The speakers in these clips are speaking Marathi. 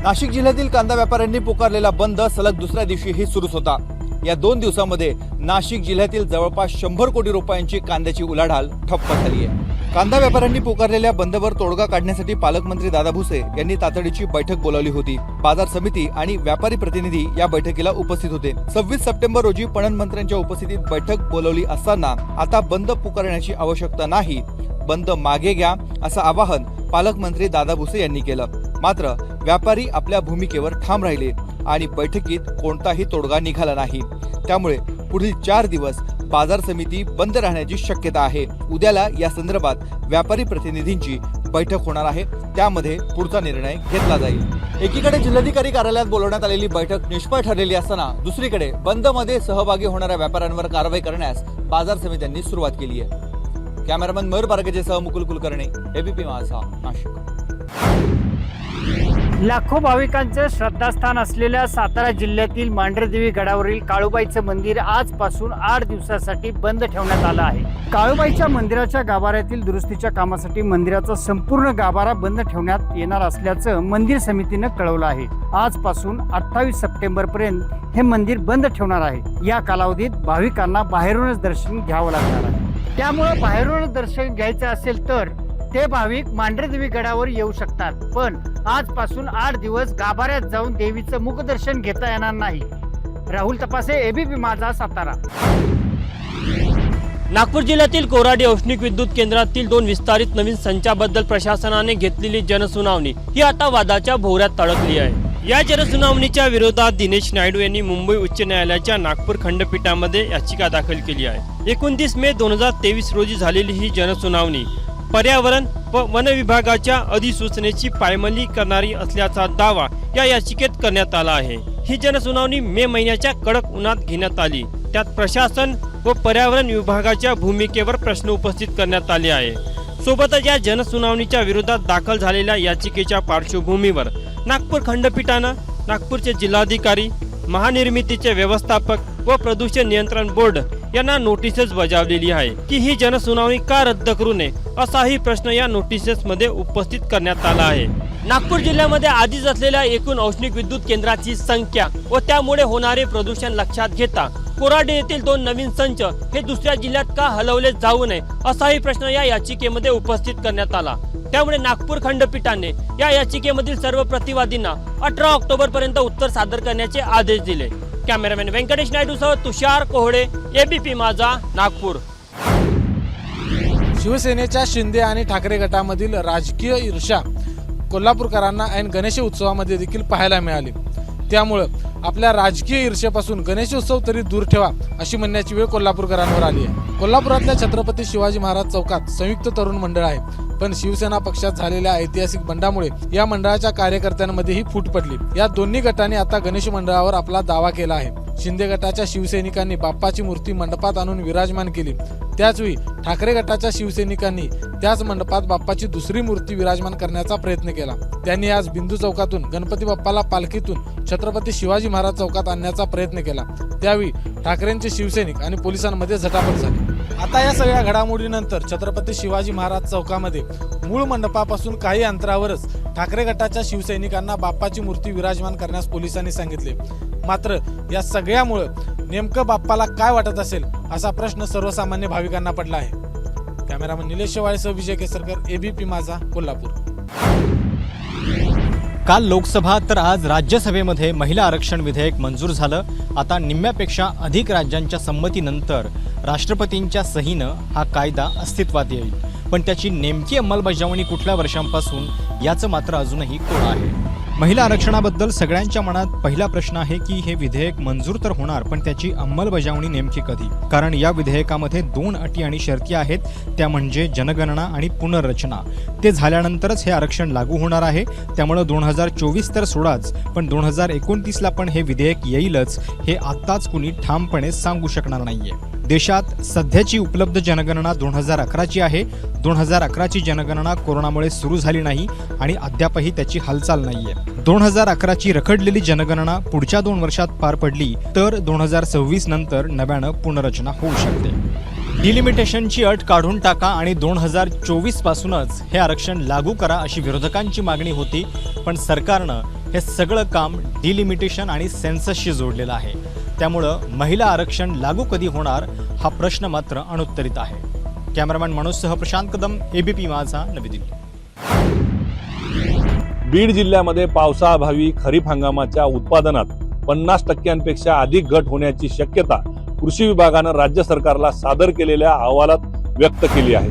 नाशिक जिल्ह्यातील कांदा व्यापाऱ्यांनी पुकारलेला बंद सलग दुसऱ्या दिवशीही सुरूच होता। या 2 दिवसांमध्ये नाशिक जिल्ह्यातील जवळपास 100 कोटी रुपयांची कांद्याची उलाढाल ठप्प झाली आहे। कांदा व्यापाऱ्यांनी पुकारलेल्या बंदवर तोडगा काढण्यासाठी पालकमंत्री दादा भुसे यांनी तातडीची बैठक बोलावली होती। बाजार समिती आणि व्यापारी प्रतिनिधी या बैठकीला उपस्थित होते। 26 सप्टेंबर रोजी पणन मंत्र्यांच्या उपस्थितीत बैठक बोलावली असताना आता बंद पुकारण्याची आवश्यकता नाही, बंद मागे घ्या असं आवाहन पालकमंत्री दादा भुसे यांनी केलं। मात्र व्यापारी आपल्या भूमिकेवर ठाम राहिले आणि बैठकीत कोणताही तोडगा निघाला नाही। त्यामुळे पुढील 4 दिवस बाजार समिती बंद राहण्याची शक्यता आहे। उद्याला या संदर्भात व्यापारी प्रतिनिधींची बैठक होणार आहे, त्यामध्ये पुढचा निर्णय घेतला जाईल। एकीकडे जिल्हाधिकारी कार्यालयात बोलवण्यात आलेली बैठक निष्फळ ठरलेली असताना दुसरीकडे बंद मध्ये सहभागी होणाऱ्या व्यापाऱ्यांवर कारवाई करण्यास बाजार समित्यांनी सुरुवात केली आहे। कॅमेरामन मयूर बारगेसह मुकुल कुलकर्णी, एबीपी माझा, नाशिक। लाखो भाविकांचे श्रद्धास्थान असलेल्या सातारा जिल्ह्यातील मांढरदेवी गडावरील काळूबाईचं मंदिर आजपासून 8 दिवसासाठी बंद ठेवण्यात आलं आहे। काळूबाईच्या मंदिराच्या गाभाऱ्यातील दुरुस्तीच्या कामासाठी मंदिराचा संपूर्ण गाभारा बंद ठेवण्यात येणार असल्याचं मंदिर समितीनं कळवलं आहे। आजपासून 28 सप्टेंबर पर्यंत हे मंदिर बंद ठेवणार आहे। या कालावधीत भाविकांना बाहेरूनच दर्शन घ्यावं लागणार आहे। त्यामुळे बाहेरूनच दर्शन घ्यायचं असेल तर ते भाविक मांढरदेवी गडावर येऊ शकतात, पण आजपासून 8 दिवस गाभाऱ्यात जाऊन देवीचं मुखदर्शन घेता येणार नाही। राहुल तपासे, एबीपी माझा, सातारा। नागपूर जिल्ह्यातील कोराडी औष्णिक विद्युत केंद्रातील 2 विस्तारित नवीन संचाबद्दल प्रशासनाने घेतलेली जनसुनावणी ही आता वादाच्या भोवऱ्यात तडकली आहे। या जनसुनावणीच्या विरोधात दिनेश नायडू यांनी मुंबई उच्च न्यायालयाच्या नागपूर खंडपीठामध्ये याचिका दाखल केली आहे। 29 मे 2023 रोजी झालेली ही जनसुनावणी पर्यावरण व वन विभागाच्या अधिसूचनेची पायमल्ली करणारी असल्याचा दावा या याचिकेत करण्यात आला आहे। ही जनसुनावणी मे महिन्याच्या कडक उन्हात घेण्यात आली। त्यात प्रशासन व पर्यावरण विभागाच्या भूमिकेवर प्रश्न उपस्थित करण्यात आले आहे। सोबतच या जनसुनावणीच्या विरोधात दाखल झालेल्या याचिकेच्या पार्श्वभूमीवर नागपूर खंडपीठानं नागपूरचे जिल्हाधिकारी, महानिर्मितीचे व्यवस्थापक व प्रदूषण नियंत्रण बोर्ड यांना नोटीसेस बजावलेली आहे की ही जनसुनावणी का रद्द करू नये असाही प्रश्न या नोटीसेस मध्ये उपस्थित करण्यात आला आहे। नागपूर जिल्ह्यामध्ये आधीच असलेल्या एकूण औष्णिक विद्युत केंद्राची संख्या व त्यामुळे होणारे प्रदूषण लक्षात घेता कोराडी येथील 2 नवीन संच हे दुसऱ्या जिल्ह्यात का हलवले जाऊ नये असाही प्रश्न या याचिकेमध्ये उपस्थित करण्यात आला। त्यामुळे नागपूर खंडपीठाने या याचिकेमधील सर्व प्रतिवादींना 18 ऑक्टोबर पर्यंत उत्तर सादर करण्याचे आदेश दिले। कॅमेरामॅन व्यंकटेश नायडूसह तुषार कोहडे, एबीपी माझा, नागपूर। शिवसेनेच्या शिंदे आणि ठाकरे गटामधील राजकीय ईर्ष्या कोल्हापूरकरांना ऐन गणेश उत्सवामध्ये देखील पाहायला मिळाली। त्यामुळे आपल्या राजकीय ईर्ष्येपासून गणेश उत्सव तरी दूर ठेवा अशी म्हणण्याची वेळ कोल्हापूरकरांवर आली आहे। कोल्हापुरातल्या छत्रपती शिवाजी महाराज चौकात संयुक्त तरुण मंडळ आहे, पण शिवसेना पक्षात झालेल्या ऐतिहासिक बंडामुळे या मंडळाच्या कार्यकर्त्यांमध्ये ही फूट पडली। या दोन्ही गटांनी आता गणेश मंडळावर आपला दावा केला आहे। शिंदे गटाच्या शिवसैनिकांनी बाप्पाची मूर्ती मंडपात आणून विराजमान केली, त्याचवेळी ठाकरे गटाच्या शिवसैनिकांनी त्याच मंडपात बाप्पाची दुसरी मूर्ती विराजमान करण्याचा प्रयत्न केला। त्यांनी आज बिंदू चौकातून गणपती बाप्पाला पालखीतून छत्रपती शिवाजी महाराज चौकात आणण्याचा प्रयत्न केला। त्यावेळी ठाकरेंचे शिवसैनिक आणि पोलिसांमध्ये झटापट झाली। आता या सगळ्या घडामोडीनंतर छत्रपती शिवाजी महाराज चौकामध्ये मूळ मंडपापासून काही अंतरावरच ठाकरे गटाच्या शिवसैनिकांना बाप्पाची मूर्ती विराजमान करण्यास पोलिसांनी सांगितले। मात्र या सगळ्यामुळे नेमकं बाप्पाला काय वाटत असेल असा प्रश्न सर्वसामान्य भाविकांना पडला आहे। कॅमेरामन निलेश शेवाळेसह विजय केसरकर, एबीपी माझा, कोल्हापूर। काल लोकसभा तर आज राज्यसभेमध्ये महिला आरक्षण विधेयक मंजूर झालं। आता निम्म्यापेक्षा अधिक राज्यांच्या संमतीनंतर राष्ट्रपतींच्या सहीनं हा कायदा अस्तित्वात येईल, पण त्याची नेमकी अंमलबजावणी कुठल्या वर्षांपासून याचं मात्र अजूनही कोड आहे। महिला आरक्षणाबद्दल सगळ्यांच्या मनात पहिला प्रश्न आहे की हे विधेयक मंजूर तर होणार, पण त्याची अंमलबजावणी नेमकी कधी? कारण या विधेयकामध्ये 2 अटी आणि शर्ती आहेत, त्या म्हणजे जनगणना आणि पुनर्रचना। ते झाल्यानंतरच हे आरक्षण लागू होणार आहे। त्यामुळे 2024 तर सोडाच, पण 2029ला पण हे विधेयक येईलच हे आत्ताच कुणी ठामपणे सांगू शकणार नाहीये। देशात सध्याची उपलब्ध जनगणना 2011ची आहे। 2011ची जनगणना कोरोनामुळे सुरू झाली नाही आणि अद्यापही त्याची हालचाल नाहीये। 2011ची रखडलेली जनगणना पुढच्या 2 वर्षात पार पडली तर 2026 नंतर नव्यानं पुनर्रचना होऊ शकते। डिलिमिटेशनची अट काढून टाका आणि 2024 पासूनच हे आरक्षण लागू करा अशी विरोधकांची मागणी होती, पण सरकारनं हे सगळं काम डिलिमिटेशन आणि सेन्ससशी जोडलेलं आहे. त्यामुळं महिला आरक्षण लागू कधी होणार हा प्रश्न मात्र अनुत्तरित आहे. कॅमेरामॅन मनोजसह प्रशांत कदम, ABP माझा, नवी दिल्ली. बीड जिल्ह्यामध्ये पावसाअभावी खरीप हंगामाच्या उत्पादनात 50% अधिक घट होण्याची शक्यता कृषी विभागानं राज्य सरकारला सादर केलेल्या अहवालात व्यक्त केली आहे.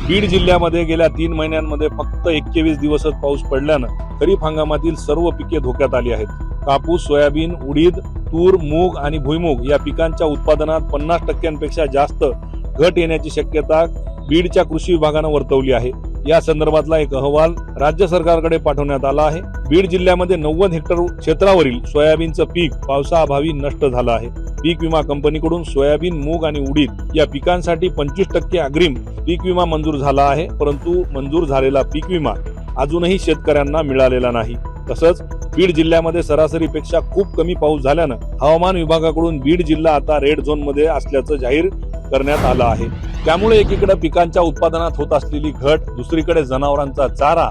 बीड जिल्ह्यामध्ये गेल्या 3 महिन्यांमध्ये फक्त 21 दिवसच पाऊस पडल्यानं खरीप हंगामातील सर्व पिके धोक्यात आली आहेत. कापूस, सोयाबीन, उडीद, तूर, मूग आणि भुईमूग या पिकांच्या उत्पादनात 50% जास्त घट येण्याची शक्यता बीडच्या कृषी विभागानं वर्तवली आहे. या संदर्भातला एक अहवाल राज्य सरकारकडे पाठवण्यात आला आहे. बीड जिल्ह्यामध्ये 90 हेक्टर क्षेत्रावरील सोयाबीनचं पीक पावसाअभावी नष्ट झालं आहे. पीक विमा कंपनीकडून सोयाबीन, मूग आणि उडीद या पिकांसाठी 25% अग्रिम पीक विमा मंजूर झाला आहे. परंतु मंजूर झालेला पीक विमा अजूनही शेतकऱ्यांना मिळालेला नाही. तसंच बीड जिल्ह्यामध्ये सरासरीपेक्षा खूप कमी पाऊस झाल्यानं हवामान विभागाकडून बीड जिल्हा आता रेड झोन मध्ये असल्याचं जाहीर करण्यात आलं आहे. त्यामुळे एकीकडे पिकांच्या उत्पादनात होत असलेली घट, दुसरीकडे जनावरांचा चारा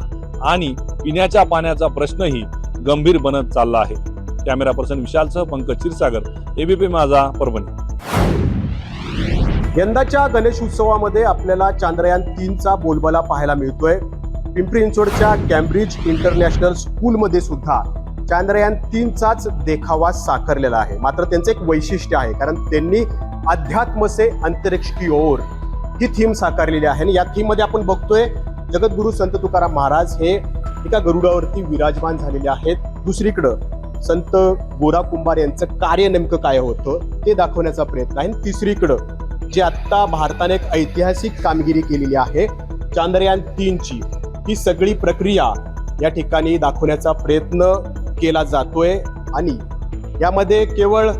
आणि पिण्याच्या पाण्याचा प्रश्नही गंभीर बनत चालला आहे. कॅमेरा पर्सन विशालसह पंकज क्षीरसागर, ABP माझा, परभणी. यंदाच्या गणेश उत्सवामध्ये आपल्याला चांद्रयान 3चा बोलबाला पाहायला मिळतोय. पिंपरी चिंचवडच्या कॅम्ब्रिज इंटरनॅशनल स्कूलमध्ये सुद्धा चांद्रयान 3चाच देखावा साकारलेला आहे. मात्र त्यांचं एक वैशिष्ट्य आहे, कारण त्यांनी अध्यात्म से अंतरिक्ष की ओर ही थीम साकारलेली आहे. आणि या थीम मध्ये आपण बघतोय जगद्गुरु संत तुकाराम महाराज हे एका गरुडावरती विराजमान झालेले आहेत. दुसरीकडं संत गोरा कुंभार यांचं कार्य नेमकं काय होतं ते दाखवण्याचा प्रयत्न आहे. तिसरीकडं जे आत्ता भारताने एक ऐतिहासिक कामगिरी केलेली आहे चांद्रयान 3ची, ही सगळी प्रक्रिया या ठिकाणी दाखवण्याचा प्रयत्न केला जातोय. आणि यामध्ये केवळ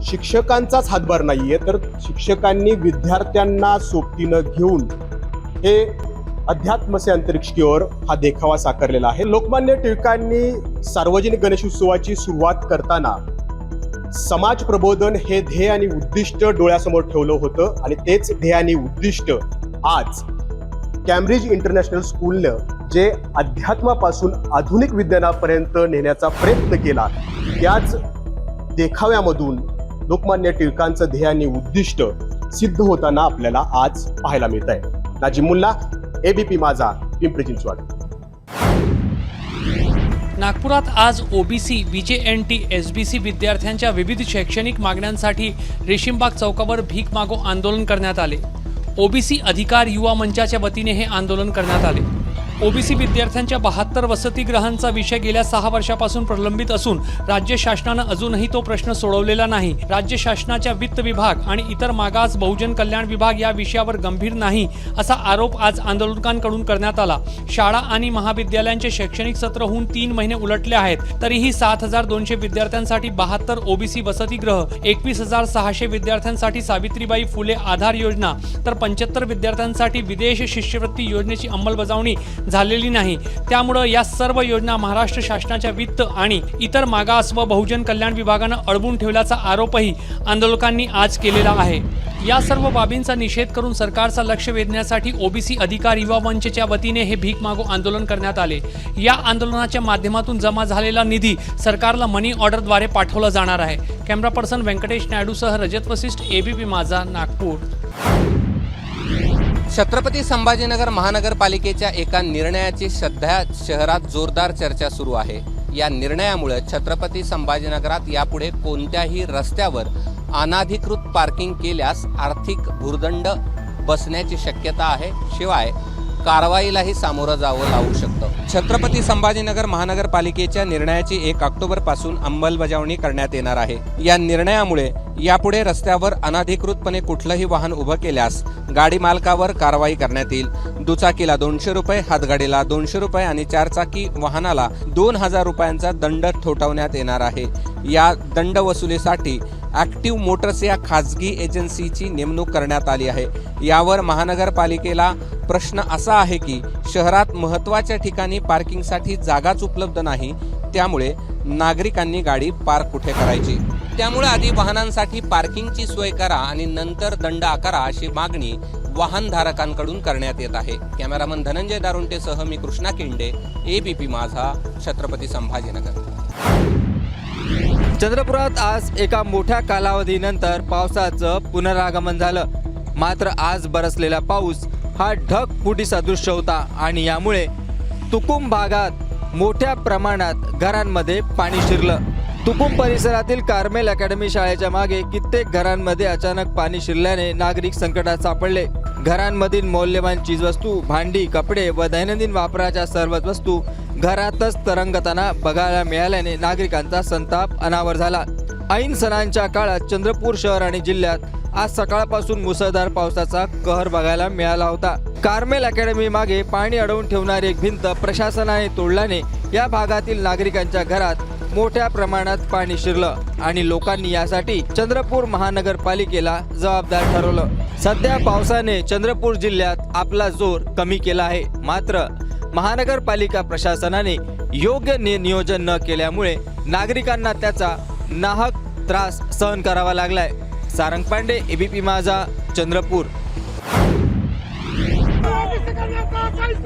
शिक्षकांचाच हातभार नाहीये, तर शिक्षकांनी विद्यार्थ्यांना सोबतीनं घेऊन हे अध्यात्म से अंतरिक्ष की ओर हा देखावा साकारलेला आहे. लोकमान्य टिळकांनी सार्वजनिक गणेशोत्सवाची सुरुवात करताना समाज प्रबोधन हे ध्येय आणि उद्दिष्ट डोळ्यासमोर ठेवलं होतं. आणि तेच ध्येय आणि उद्दिष्ट आज कॅम्ब्रिज इंटरनॅशनल स्कूलनं जे अध्यात्मापासून आधुनिक विज्ञानापर्यंत नेण्याचा प्रयत्न केला, त्याच देखाव्यामधून लोकमान्य टिळकांचं ध्येय आणि उद्दिष्ट सिद्ध होताना आपल्याला आज पाहायला मिळत आहे. नाजिम मुल्ला, ABP माझा, पिंपरी चिंचवड. नागपुरात आज OBC, VJNT, SBC विद्यार्थ्यांच्या विविध शैक्षणिक मागण्यांसाठी रेशीमबाग चौकावर भीक मागो आंदोलन करण्यात आले. OBC अधिकार युवा मंचाच्या वतीने हे आंदोलन करण्यात आले. OBC विद्यार्थ्यांच्या 72 वसतिगृहांचा विषय गेल्या 6 वर्षापासून प्रलंबित असून राज्य शासनानं अजूनही तो प्रश्न सोडवलेला नाही. राज्य शासनाच्या वित्त विभाग आणि इतर मागास बहुजन कल्याण विभाग या विषयावर गंभीर नाही असा आरोप आज आंदोलकांकडून करण्यात आला. शाळा आणि महाविद्यालयांचे शैक्षणिक सत्र होऊन 3 महिने उलटले आहेत, तरीही 7200 विद्यार्थ्यांसाठी 72 OBC वसतिगृह, 21600 विद्यार्थ्यांसाठी सावित्रीबाई फुले आधार योजना, तर 75 विद्यार्थ्यांसाठी विदेश शिष्यवृत्ती योजनेची अंमलबजावणी झालेली नाही. त्यामुळे या सर्व योजना महाराष्ट्र शासनाच्या वित्त आणि इतर मागास व बहुजन कल्याण विभागानं अडवून ठेवल्याचा आरोपही आंदोलकांनी आज केलेला आहे. या सर्व बाबींचा निषेध करून सरकारचं लक्ष वेधण्यासाठी OBC अधिकार युवा मंचच्या वतीने हे भीक मागो आंदोलन करण्यात आले. या आंदोलनाच्या माध्यमातून जमा झालेला निधी सरकारला मनी ऑर्डरद्वारे पाठवला जाणार आहे. कॅमेरा पर्सन व्यंकटेश नायडूसह रजत वसिष्ठ, ABP माझा, नागपूर. छत्रपती संभाजीनगर महानगरपालिकेच्या एका निर्णयाची सध्या शहरात जोरदार चर्चा सुरू आहे. या निर्णयामुळे छत्रपती संभाजीनगरात यापुढे कोणत्याही रस्त्यावर अनाधिकृत पार्किंग केल्यास आर्थिक भुर्दंड बसण्याची शक्यता आहे. शिवाय कारवाईलाही सामोरं जावं लागू शकतं. छत्रपती संभाजीनगर महानगरपालिकेच्या निर्णयाची 1 ऑक्टोबरपासून अंमलबजावणी करण्यात येणार आहे. या निर्णयामुळे यापुढे रस्त्यावर अनाधिकृतपणे कुठलंही वाहन उभं केल्यास गाडी मालकावर कारवाई करण्यात येईल. दुचाकीला 200 रुपये, हातगाडीला 200 रुपये आणि 4चाकी वाहनाला 2000 रुपयांचा दंड ठोठावण्यात येणार आहे. या दंड वसुलीसाठी ॲक्टिव्ह मोटर्स या खाजगी एजन्सीची नेमणूक करण्यात आली आहे. यावर महानगरपालिकेला प्रश्न असा आहे की शहरात महत्त्वाच्या ठिकाणी पार्किंगसाठी जागाच उपलब्ध नाही, त्यामुळे नागरिकांनी गाडी पार्क कुठे करायची. त्यामुळे आधी वाहनांसाठी पार्किंगची सोय करा आणि नंतर दंड आकारा अशी मागणी वाहनधारकांकडून करण्यात येत आहे. कॅमेरामन धनंजय दारुंटेसह मी कृष्णा किंडे, ABP माझा, छत्रपती संभाजीनगर. चंद्रपुरात आज एका मोठ्या कालावधीनंतर पावसाचं पुनरागमन झालं. मात्र आज बरसलेला पाऊस हा ढगफुटी सदृश होता आणि यामुळे तुकुम भागात मोठ्या प्रमाणात घरांमध्ये पाणी शिरलं. तुकुम परिसरातील कार्मेल अकॅडमी शाळेच्या मागे कित्येक घरांमध्ये अचानक पाणी शिरल्याने नागरिक संकटात सापडले. घरांमधील मौल्यवान चीजवस्तू, भांडी, कपडे व दैनंदिन वापराच्या सर्वच वस्तू घरातच तरंगताना बघायला मिळाल्याने नागरिकांचा संताप अनावर झाला. ऐन सणांच्या काळात चंद्रपूर शहर आणि जिल्ह्यात आज सकाळपासून मुसळधार पावसाचा कहर बघायला मिळाला होता. कार्मेल अकॅडमी मागे पाणी अडवून ठेवणारी एक भिंत प्रशासनाने तोडल्याने या भागातील नागरिकांच्या घरात मोठ्या प्रमाणात पाणी शिरलं आणि लोकांनी यासाठी चंद्रपूर महानगरपालिकेला जबाबदार ठरवलं. सध्या पावसाने चंद्रपूर जिल्ह्यात आपला जोर कमी केला आहे. मात्र महानगरपालिका प्रशासनाने योग्य नियोजन न केल्यामुळे नागरिकांना त्याचा नाहक त्रास सहन करावा लागलाय. सारंग पांडे, एबीपी माझा, चंद्रपूर.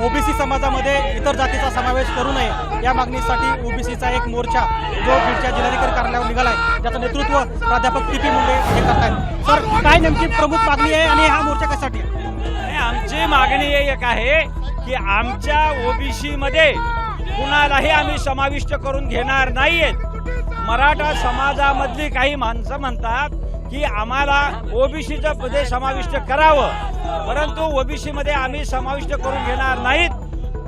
ओबीसी समाजामध्ये इतर जातीचा समावेश करू नये या मागणीसाठी ओबीसीचा एक मोर्चा जो बीडच्या जिल्हाधिकारी कार्यालयावर निघालाय, ज्याचं नेतृत्व प्राध्यापक टी.पी. मुंडे हे करतायत. सर, काय नेमकी प्रमुख मागणी आहे आणि हा मोर्चा कशासाठी? आमची मागणी एक आहे की आमच्या ओबीसी मध्ये कुणालाही आम्ही समाविष्ट करून घेणार नाहीयेत. मराठा समाजामधली काही माणसं म्हणतात की आम्हाला ओबीसीचं मध्ये समाविष्ट करावं, परंतु ओबीसी मध्ये आम्ही समाविष्ट करून घेणार नाहीत.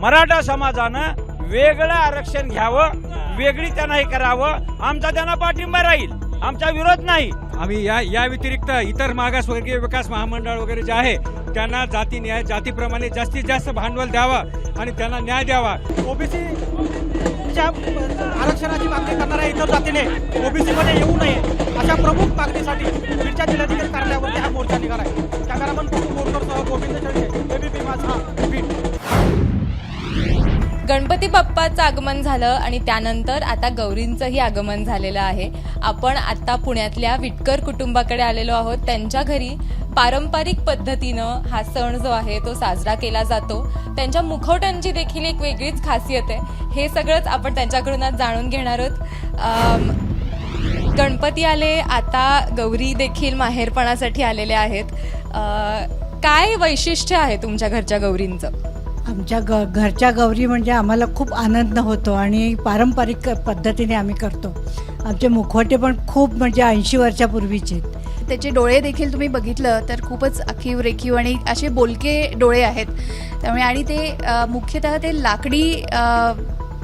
मराठा समाजानं वेगळं आरक्षण घ्यावं, वेगळी त्यांना हे करावं. आमचा त्यांना पाठिंबा राहील, आमचा विरोध नाही. आम्ही या व्यतिरिक्त इतर मागासवर्गीय विकास महामंडळ वगैरे जे आहे त्यांना जाती न्याय, जातीप्रमाणे जास्तीत जास्त भांडवल द्यावं आणि त्यांना न्याय द्यावा. ओबीसीच्या आरक्षणाची मागणी करणाऱ्या इतर जातीने ओबीसी मध्ये येऊ नये अशा प्रमुख मागणीसाठी बीडच्या जिल्हाधिकारी कार्यालयावरती हा मोर्चा निघालाय. कॅमेरामन मोरकरसह गोविंद शेळके, एबीपी माझा, बीड. गणपती बाप्पाचं आगमन झालं आणि त्यानंतर आता गौरींचंही आगमन झालेलं आहे. आपण आता पुण्यातल्या विटकर कुटुंबाकडे आलेलो आहोत. त्यांच्या घरी पारंपरिक पद्धतीनं हा सण जो आहे तो साजरा केला जातो. त्यांच्या मुखवट्यांची देखील एक वेगळीच खासियत आहे. हे सगळंच आपण त्यांच्याकडून आज जाणून घेणार आहोत. गणपती आले, आता गौरी देखील माहेरपणासाठी आलेल्या आहेत. काय वैशिष्ट्य आहे तुमच्या घरच्या गौरींचं? आमच्या घरच्या गौरी म्हणजे आम्हाला खूप आनंद होतो आणि पारंपरिक पद्धतीने आम्ही करतो. आमचे मुखवटे पण खूप म्हणजे 80 वर्षापूर्वीचे. त्याचे डोळे देखील तुम्ही बघितलं तर खूपच आखीव रेखीव आणि असे बोलके डोळे आहेत. त्यामुळे आणि ते मुख्यतः ते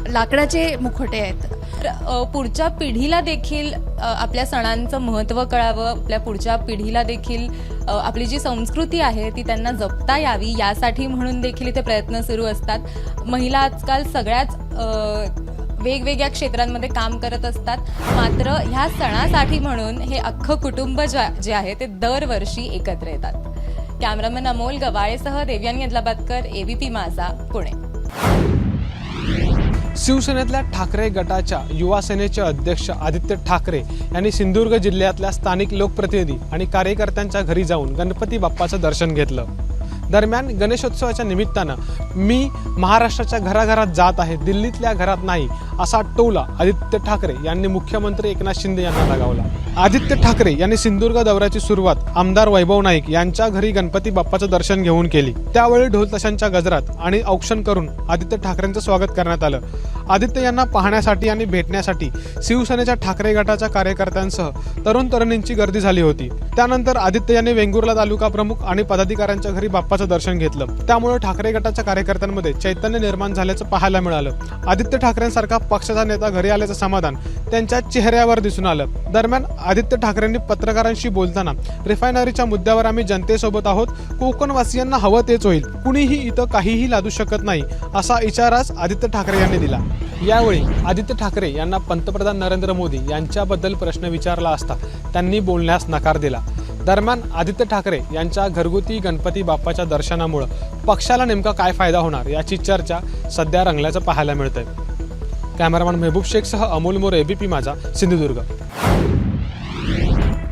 लाकडाचे मुखवटे आहेत. पुढच्या पिढीला देखील आपल्या सणांचं महत्त्व कळावं, आपल्या पुढच्या पिढीला देखील आपली जी संस्कृती आहे ती त्यांना जपता यावी यासाठी म्हणून देखील इथे प्रयत्न सुरू असतात. महिला आजकाल सगळ्याच वेगवेगळ्या क्षेत्रांमध्ये काम करत असतात. मात्र ह्या सणासाठी म्हणून हे अख्खं कुटुंब जे आहे ते दरवर्षी एकत्र येतात. कॅमेरामन अमोल गवाळेसह देवयानी अदलाबादकर, एबीपी माझा, पुणे. शिवसेनेतल्या ठाकरे गटाच्या युवा सेनेचे अध्यक्ष आदित्य ठाकरे यांनी सिंधुदुर्ग जिल्ह्यातल्या स्थानिक लोकप्रतिनिधी आणि कार्यकर्त्यांच्या घरी जाऊन गणपती बाप्पाचं दर्शन घेतलं. दरम्यान गणेशोत्सवाच्या निमित्तानं मी महाराष्ट्राच्या घराघरात जात आहे, दिल्लीतल्या घरात नाही, असा टोला आदित्य ठाकरे यांनी मुख्यमंत्री एकनाथ शिंदे यांना लगावला. आदित्य ठाकरे यांनी सिंधुदुर्ग दौऱ्याची सुरुवात आमदार वैभव नाईक यांच्या घरी गणपती बाप्पाचं दर्शन घेऊन केली. त्यावेळी ढोल ताशांच्या गजरात आणि औक्षण करून आदित्य ठाकरेंचं स्वागत करण्यात आलं. आदित्य यांना पाहण्यासाठी आणि भेटण्यासाठी शिवसेनेच्या ठाकरे गटाच्या कार्यकर्त्यांसह तरुण तरुणींची गर्दी झाली होती. त्यानंतर आदित्य यांनी वेंगुर्ला तालुका प्रमुख आणि पदाधिकाऱ्यांच्या घरी बाप्पाचं दर्शन घेतलं. त्यामुळे ठाकरे गटाच्या कार्यकर्त्यांमध्ये चैतन्य निर्माण झाल्याचं पाहायला मिळालं. आदित्य ठाकरेंसारखा पक्षाचा नेता घरी आल्याचं समाधान त्यांच्या चेहऱ्यावर दिसून आलं. दरम्यान आदित्य ठाकरेंनी पत्रकारांशी बोलताना रिफायनरीच्या मुद्द्यावर आम्ही जनतेसोबत आहोत, कोकणवासियांना हवं तेच होईल, कुणीही इथं काहीही लादू शकत नाही असा इशाराच आदित्य ठाकरे यांनी दिला. यावेळी आदित्य ठाकरे यांना पंतप्रधान नरेंद्र मोदी यांच्याबद्दल प्रश्न विचारला असता त्यांनी बोलण्यास नकार दिला. दरम्यान आदित्य ठाकरे यांच्या घरगुती गणपती बाप्पाच्या दर्शनामुळे पक्षाला नेमका काय फायदा होणार याची चर्चा सध्या रंगल्याचं पाहायला मिळतंय. कॅमेरामॅन मेहबूब शेखसह अमोल मोरे, एबीपी माझा, सिंधुदुर्ग.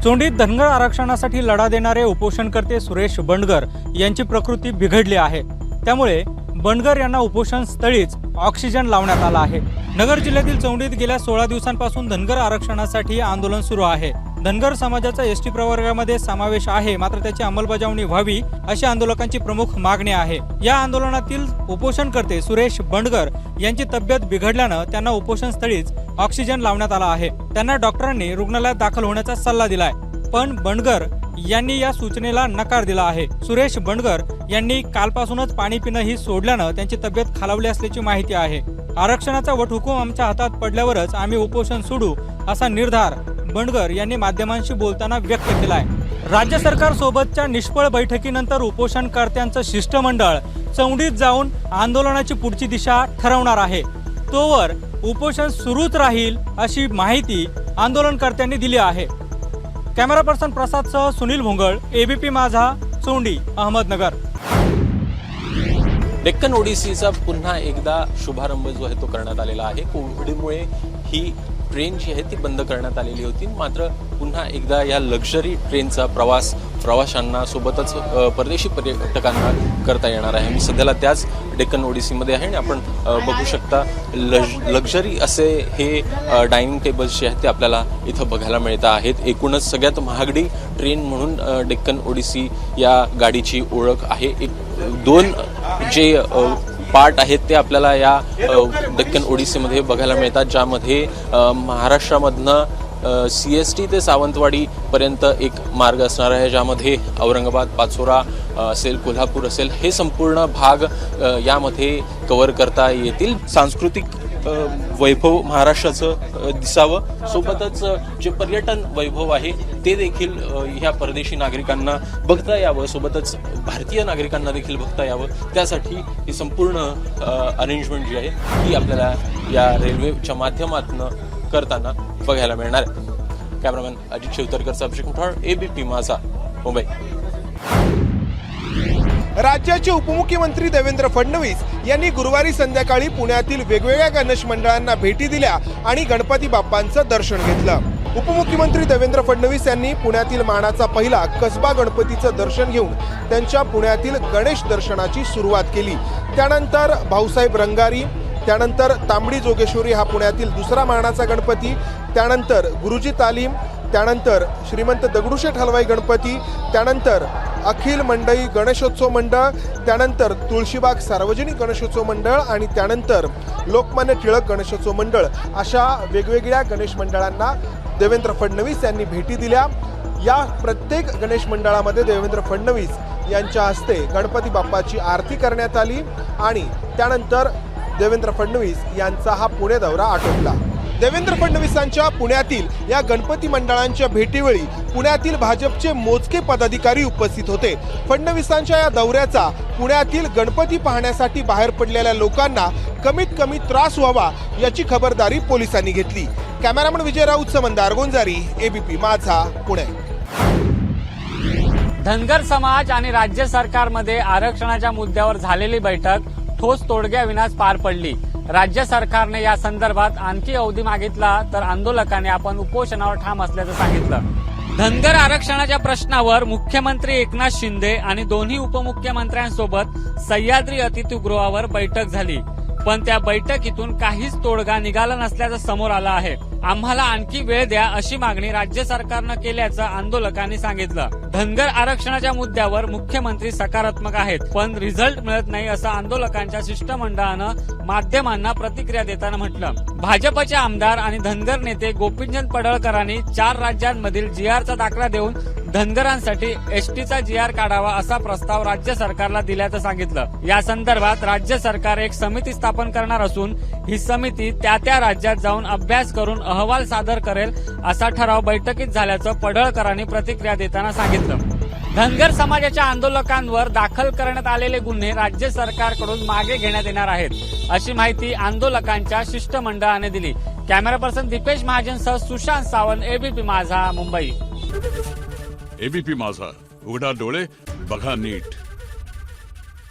चोंडीत धनगर आरक्षणासाठी लढा देणारे उपोषणकर्ते सुरेश बंडगर यांची प्रकृती बिघडली आहे. त्यामुळे बंडगर यांना उपोषण स्थळीच ऑक्सिजन लावण्यात आला आहे. नगर जिल्ह्यातील चौंडीत गेल्या 16 दिवसांपासून धनगर आरक्षणासाठी आंदोलन सुरू आहे. धनगर समाजाचा एसटी प्रवर्गामध्ये समावेश आहे, मात्र त्याची अंमलबजावणी व्हावी अशी आंदोलकांची प्रमुख मागणी आहे. या आंदोलनातील उपोषणकर्ते सुरेश बंडगर यांची तब्येत बिघडल्यानं त्यांना उपोषण स्थळीच ऑक्सिजन लावण्यात आला आहे. त्यांना डॉक्टरांनी रुग्णालयात दाखल होण्याचा सल्ला दिलाय, पण बंडगर यांनी या सूचनेला नकार दिला आहे. सुरेश बंडगर यांनी कालपासूनच पाणी पिणं ही सोडल्यानं त्यांची तब्येत खालावली असल्याची माहिती आहे. आरक्षणाचा वटहुकूम आमच्या हातात पडल्यावरच आम्ही उपोषण सोडू असा निर्धार बंडगर यांनी माध्यमांशी बोलताना व्यक्त केलाय. राज्य सरकार सोबतच्या निष्फळ बैठकीनंतर उपोषणकर्त्यांचं शिष्टमंडळ चौंडीत जाऊन आंदोलनाची पुढची दिशा ठरवणार आहे. तोवर उपोषण सुरूच राहील अशी माहिती आंदोलनकर्त्यांनी दिली आहे. कॅमेरा पर्सन प्रसादसह सुनील भोंगळ, एबीपी माझा, चोंडी, अहमदनगर. डेक्कन ओडिसीचा पुन्हा एकदा शुभारंभ जो आहे तो करण्यात आलेला आहे. कोविडमुळे ही ट्रेन जी आहे ती बंद करण्यात आलेली होती, मात्र पुन्हा एकदा या लक्झरी ट्रेनचा प्रवाशांना सोबतच परदेशी पर्यटकांना करता येणार आहे. मी सध्याला त्याच डेक्कन ओडिसीमध्ये आहे आणि आपण बघू शकता लक्झरी असे हे डायनिंग टेबल्स जे आहेत ते आपल्याला इथं बघायला मिळत आहेत. एकूणच सगळ्यात महागडी ट्रेन म्हणून डेक्कन ओडिसी या गाडीची ओळख आहे. दोन जे पार्ट आहेत ते आपल्याला या डेक्कन ओडिसीमध्ये बघायला मिळतात, ज्यामध्ये महाराष्ट्रामधनं CST ते सावंतवाडीपर्यंत एक मार्ग असणार आहे, ज्यामध्ये औरंगाबाद, पाचोरा असेल, कोल्हापूर असेल, हे संपूर्ण भाग यामध्ये कव्हर करता येतील. सांस्कृतिक वैभव महाराष्ट्राचं दिसावं, सोबतच जे पर्यटन वैभव आहे ते देखील ह्या परदेशी नागरिकांना बघता यावं, सोबतच भारतीय नागरिकांना देखील बघता यावं, त्यासाठी ही संपूर्ण अरेंजमेंट जी आहे ती आपल्याला या रेल्वेच्या माध्यमातून करताना बघायला मिळणार आहे. कॅमेरामॅन अजित शिवतरकरचा अभिषेक मुठाळ, ABP माझा, मुंबई. राज्याचे उपमुख्यमंत्री देवेंद्र फडणवीस यांनी गुरुवारी संध्याकाळी पुण्यातील वेगवेगळ्या गणेश मंडळांना भेटी दिल्या आणि गणपती बाप्पांचं दर्शन घेतलं. उपमुख्यमंत्री देवेंद्र फडणवीस यांनी पुण्यातील मानाचा पहिला कसबा गणपतीचं दर्शन घेऊन त्यांच्या पुण्यातील गणेश दर्शनाची सुरुवात केली. त्यानंतर भाऊसाहेब रंगारी, त्यानंतर तांबडी जोगेश्वरी हा पुण्यातील दुसरा मानाचा गणपती, त्यानंतर गुरुजी तालीम, त्यानंतर श्रीमंत दगडूशेठ हलवाई गणपती, त्यानंतर अखिल मंडई गणेशोत्सव मंडळ, त्यानंतर तुळशीबाग सार्वजनिक गणेशोत्सव मंडळ आणि त्यानंतर लोकमान्य टिळक गणेशोत्सव मंडळ अशा वेगवेगळ्या गणेश मंडळांना देवेंद्र फडणवीस यांनी भेटी दिल्या. या प्रत्येक गणेश मंडळामध्ये देवेंद्र फडणवीस यांच्या हस्ते गणपती बाप्पाची आरती करण्यात आली आणि त्यानंतर देवेंद्र फडणवीस यांचा हा पुणे दौरा आटोपला. देवेंद्र फडणवीसांच्या पुण्यातील या गणपती मंडळांच्या भेटीवेळी पुण्यातील भाजपचे मोजके पदाधिकारी उपस्थित होते. फडणवीसांच्या या दौऱ्याचा पुण्यातील गणपती पाहण्यासाठी बाहेर पडलेल्या लोकांना कमीत कमी त्रास व्हावा याची खबरदारी पोलिसांनी घेतली. कॅमेरामन विजय राऊतसह मंदार गोंजारी, ABP माझा, पुणे. धनगर समाज आणि राज्य सरकारमध्ये आरक्षणाच्या मुद्द्यावर झालेली बैठक ठोस तोडग्याविनाच पार पडली. राज्य सरकारने या संदर्भात आणखी अवधी मागितला तर आंदोलकांनी आपण उपोषणावर ठाम असल्याचं सांगितलं. धनगर आरक्षणाच्या प्रश्नावर मुख्यमंत्री एकनाथ शिंदे आणि दोन्ही उपमुख्यमंत्र्यांसोबत सह्याद्री अतिथीगृहावर बैठक झाली, पण त्या बैठकीतून काहीच तोडगा निघाला नसल्याचं समोर आलं आहे. आम्हाला आणखी वेळ द्या अशी मागणी राज्य सरकारनं केल्याचं आंदोलकांनी सांगितलं. धनगर आरक्षणाच्या मुद्द्यावर मुख्यमंत्री सकारात्मक आहेत, पण रिझल्ट मिळत नाही असं आंदोलकांच्या शिष्टमंडळानं माध्यमांना प्रतिक्रिया देताना म्हटलं. भाजपचे आमदार आणि धनगर नेते गोपीचंद पडळकरांनी 4 राज्यांमधील GRचा दाखला देऊन धनगरांसाठी STचा GR काढावा असा प्रस्ताव राज्य सरकारला दिल्याचं सांगितलं. या संदर्भात राज्य सरकार एक समिती स्थापन करणार असून ही समिती त्या राज्यात जाऊन अभ्यास करून अहवाल सादर करेल असा ठराव बैठकीत झाल्याचं पडळकरांनी प्रतिक्रिया देताना सांगितलं. धनगर समाजाच्या आंदोलकांवर दाखल करण्यात आलेले गुन्हे राज्य सरकारकडून मागे घेण्यात येणार आहेत अशी माहिती आंदोलकांच्या शिष्टमंडळाने दिली. कॅमेरा पर्सन दीपेश महाजनसह सुशांत सावंत, ABP माझा, मुंबई. ABP माझा, उघडा डोळे बघा नीट.